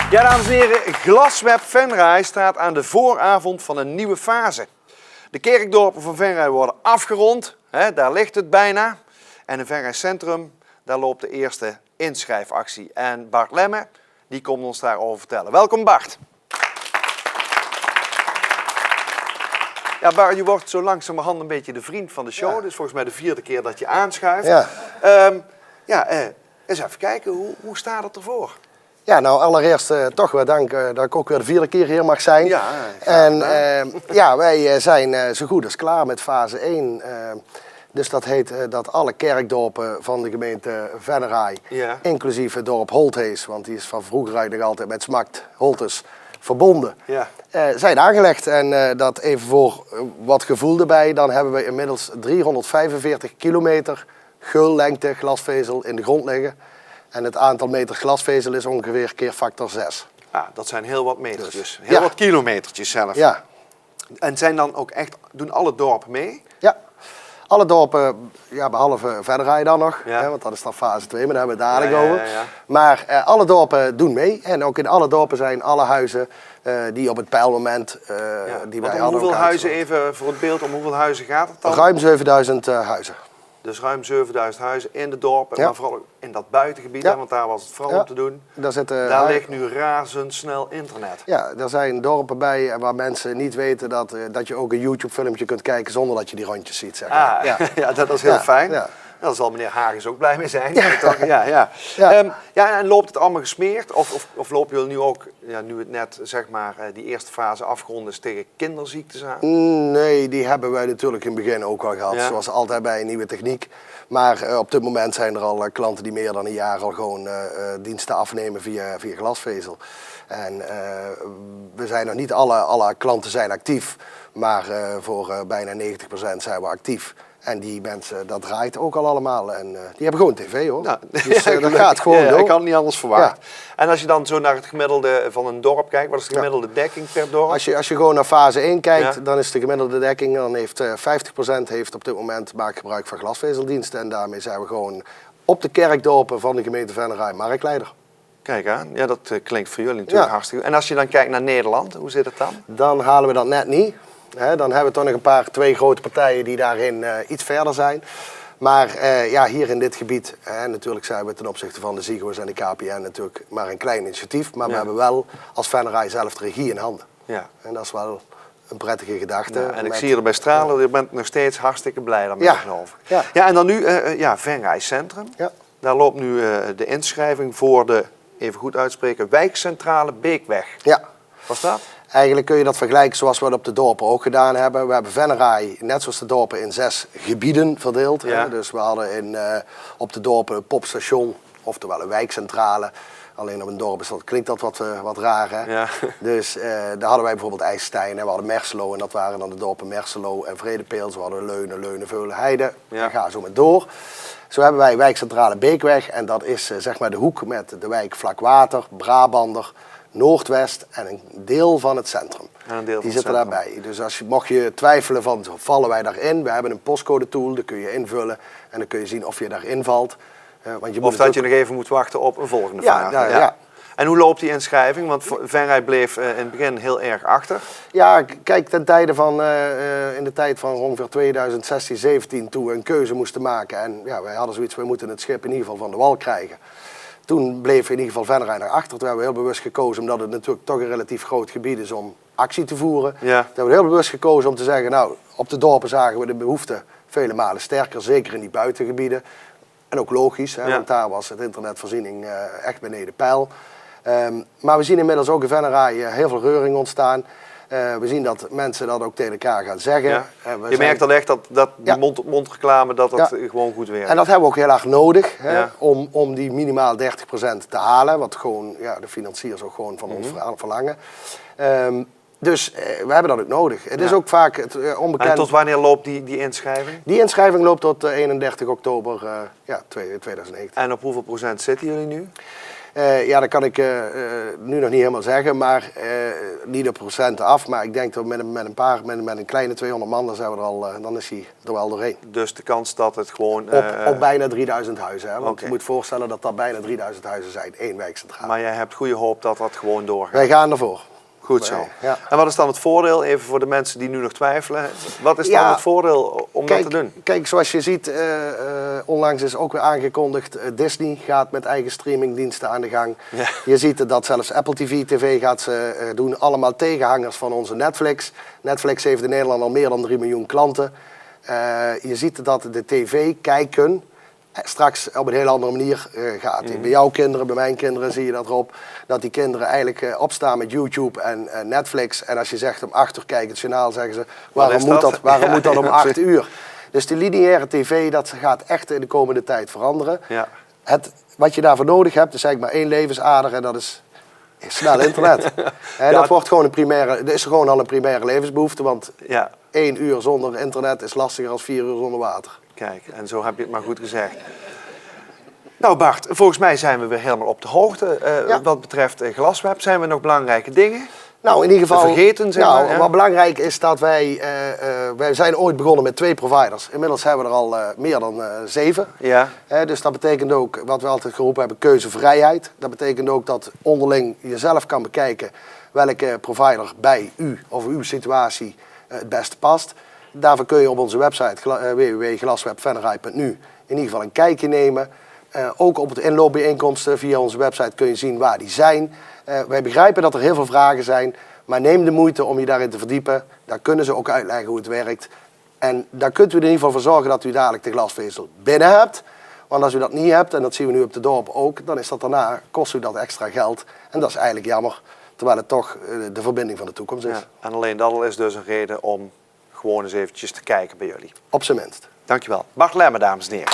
Ja, dames en heren, Glasweb Venray staat aan de vooravond van een nieuwe fase. De kerkdorpen van Venray worden afgerond, daar ligt het bijna. En in Venray Centrum, daar loopt de eerste inschrijfactie. En Bart Lemme, die komt ons daarover vertellen. Welkom Bart. Ja, Bart, je wordt zo langzamerhand een beetje de vriend van de show. Dit is volgens mij de 4e keer dat je aanschuift. Ja. Eens even kijken, hoe staat het ervoor? Ja, nou allereerst toch wel dank dat ik ook weer de 4e keer hier mag zijn. Ja, en wij zijn zo goed als klaar met fase 1. Dus dat heet dat alle kerkdorpen van de gemeente Venray, inclusief het dorp Holthees, want die is van vroeger uit nog altijd met Smakt Holtes verbonden, zijn aangelegd. En dat even voor wat gevoel erbij, dan hebben we inmiddels 345 kilometer gullengte glasvezel in de grond liggen. En het aantal meter glasvezel is ongeveer keer factor 6. Ah, dat zijn heel wat metertjes. Heel wat kilometertjes zelf. Ja. En zijn dan ook echt, doen alle dorpen mee? Ja. Alle dorpen, behalve Venray dan nog, want dat is dan fase 2, maar daar hebben we het dadelijk over. Ja. Maar alle dorpen doen mee en ook in alle dorpen zijn alle huizen die op het peilmoment die wij hadden. Hoeveel huizen, even voor het beeld, om hoeveel huizen gaat het dan? Ruim 7000 huizen. Dus ruim 7000 huizen in de dorpen, maar vooral in dat buitengebied, want daar was het vooral om te doen. Daar ligt nu razendsnel internet. Ja, er zijn dorpen bij waar mensen niet weten dat je ook een YouTube-filmpje kunt kijken zonder dat je die rondjes ziet. Zeg maar. Ja, dat is heel fijn. Ja. Daar zal meneer Hagens ook blij mee zijn. En loopt het allemaal gesmeerd? Of lopen jullie nu ook, nu het net zeg maar die eerste fase afgerond is, tegen kinderziektes aan? Nee, die hebben wij natuurlijk in het begin ook al gehad. Zoals altijd bij een nieuwe techniek. Maar op dit moment zijn er al klanten die meer dan een jaar al gewoon diensten afnemen via glasvezel. En we zijn nog niet alle klanten zijn actief. Maar voor bijna 90% zijn we actief. En die mensen, dat draait ook al allemaal. En die hebben gewoon tv hoor. Nou, dus dat gaat gewoon door. Ik had het niet anders verwacht. Ja. En als je dan zo naar het gemiddelde van een dorp kijkt, wat is de gemiddelde dekking per dorp? Als je gewoon naar fase 1 kijkt, dan is de gemiddelde dekking, dan heeft 50% heeft op dit moment maakt gebruik van glasvezeldiensten. En daarmee zijn we gewoon op de kerkdorpen van de gemeente Venray marktleider. Kijk aan, ja, dat klinkt voor jullie natuurlijk hartstikke goed. En als je dan kijkt naar Nederland, hoe zit het dan? Dan halen we dat net niet. Dan hebben we toch nog twee grote partijen die daarin iets verder zijn. Maar hier in dit gebied, natuurlijk zijn we ten opzichte van de Ziggo's en de KPN natuurlijk maar een klein initiatief. Maar we hebben wel als Venray zelf de regie in handen. Ja. En dat is wel een prettige gedachte. Ja, en ik zie je er bij stralen, je bent nog steeds hartstikke blij daarmee, geloof ik. Ja, en dan nu Venray Centrum. Ja. Daar loopt nu de inschrijving voor de, even goed uitspreken, wijkcentrale Beekweg. Ja. Wat is dat? Eigenlijk kun je dat vergelijken zoals we dat op de dorpen ook gedaan hebben. We hebben Venray, net zoals de dorpen, in 6 gebieden verdeeld. Ja. Dus we hadden op de dorpen een popstation, oftewel een wijkcentrale. Alleen op een dorp klinkt dat wat raar. Hè? Ja. Dus daar hadden wij bijvoorbeeld IJsstein en we hadden Merselo. En dat waren dan de dorpen Merselo en Vredepeels. We hadden Leunen, Leunen, Heide. En ga zo maar door. Zo hebben wij wijkcentrale Beekweg. En dat is zeg maar de hoek met de wijk Vlakwater, Brabander, Noordwest en een deel van het centrum. Die zitten daarbij. Dus mocht je twijfelen van vallen wij daarin, we hebben een postcode tool, die kun je invullen en dan kun je zien of je daarin valt. Want je dat je nog even moet wachten op een volgende vraag. Ja. En hoe loopt die inschrijving? Want Venray bleef in het begin heel erg achter. Ja, kijk, in de tijd van ongeveer 2016, 17, toen we een keuze moesten maken. En wij hadden zoiets, we moeten het schip in ieder geval van de wal krijgen. Toen bleef in ieder geval Venray naar achter. Toen hebben we heel bewust gekozen, omdat het natuurlijk toch een relatief groot gebied is om actie te voeren. Ja. Toen hebben we heel bewust gekozen om te zeggen, nou, op de dorpen zagen we de behoefte vele malen sterker. Zeker in die buitengebieden. En ook logisch, want daar was het internetvoorziening echt beneden peil. Maar we zien inmiddels ook in Venray heel veel reuring ontstaan. We zien dat mensen dat ook tegen elkaar gaan zeggen. Ja. Je merkt dan echt dat die mond-op-mond reclame dat gewoon goed werkt. En dat hebben we ook heel erg nodig om die minimaal 30% te halen. Wat gewoon de financiers ook gewoon van ons verlangen. Dus we hebben dat ook nodig. Het is ook vaak onbekend. En tot wanneer loopt die inschrijving? Die inschrijving loopt tot 31 oktober 2019. En op hoeveel procent zitten jullie nu? Ja, dat kan ik nu nog niet helemaal zeggen, maar niet op procenten af. Maar ik denk dat met een kleine 200 man, dan zijn we er al, dan is hij er wel doorheen. Dus de kans dat het gewoon... Op bijna 3000 huizen. Hè? Want Okay. je moet voorstellen dat dat bijna 3000 huizen zijn, één wijkcentrale. Maar jij hebt goede hoop dat dat gewoon doorgaat. Wij gaan ervoor. Goed zo. Ja. En wat is dan het voordeel, even voor de mensen die nu nog twijfelen, wat is dan het voordeel om dat te doen? Kijk, zoals je ziet, onlangs is ook weer aangekondigd, Disney gaat met eigen streamingdiensten aan de gang. Ja. Je ziet dat zelfs Apple TV gaat ze doen, allemaal tegenhangers van onze Netflix. Netflix heeft in Nederland al meer dan 3 miljoen klanten. Je ziet dat de tv-kijken straks op een heel andere manier gaat. Bij jouw kinderen, bij mijn kinderen zie je dat erop. Dat die kinderen eigenlijk opstaan met YouTube en Netflix. En als je zegt om 8 uur kijken het journaal, zeggen ze waarom moet dat om 8 uur? Dus die lineaire tv, dat gaat echt in de komende tijd veranderen. Ja. Wat je daarvoor nodig hebt, is eigenlijk maar één levensader en dat is snel internet. Dat wordt gewoon dat is gewoon al een primaire levensbehoefte, want 1 uur zonder internet is lastiger dan 4 uur zonder water. Kijk, en zo heb je het maar goed gezegd. Nou Bart, volgens mij zijn we weer helemaal op de hoogte. Wat betreft Glasweb, zijn er nog belangrijke dingen? Nou, in ieder geval, vergeten, zeg maar, wat belangrijk is dat wij zijn ooit begonnen met 2 providers. Inmiddels hebben we er al meer dan 7. Ja. Dus dat betekent ook, wat we altijd geroepen hebben, keuzevrijheid. Dat betekent ook dat onderling je zelf kan bekijken welke provider bij u of uw situatie het beste past. Daarvoor kun je op onze website www.glaswebvenray.nu in ieder geval een kijkje nemen. Ook op het inloopbijeenkomsten via onze website kun je zien waar die zijn. Wij begrijpen dat er heel veel vragen zijn, maar neem de moeite om je daarin te verdiepen. Daar kunnen ze ook uitleggen hoe het werkt. En daar kunt u er in ieder geval voor zorgen dat u dadelijk de glasvezel binnen hebt. Want als u dat niet hebt, en dat zien we nu op de dorp ook, dan is dat daarna, kost u dat extra geld. En dat is eigenlijk jammer, terwijl het toch de verbinding van de toekomst is. Ja. En alleen dat al is dus een reden om gewoon eens eventjes te kijken bij jullie. Op zijn minst. Dankjewel. Bart Lemmer, dames en heren.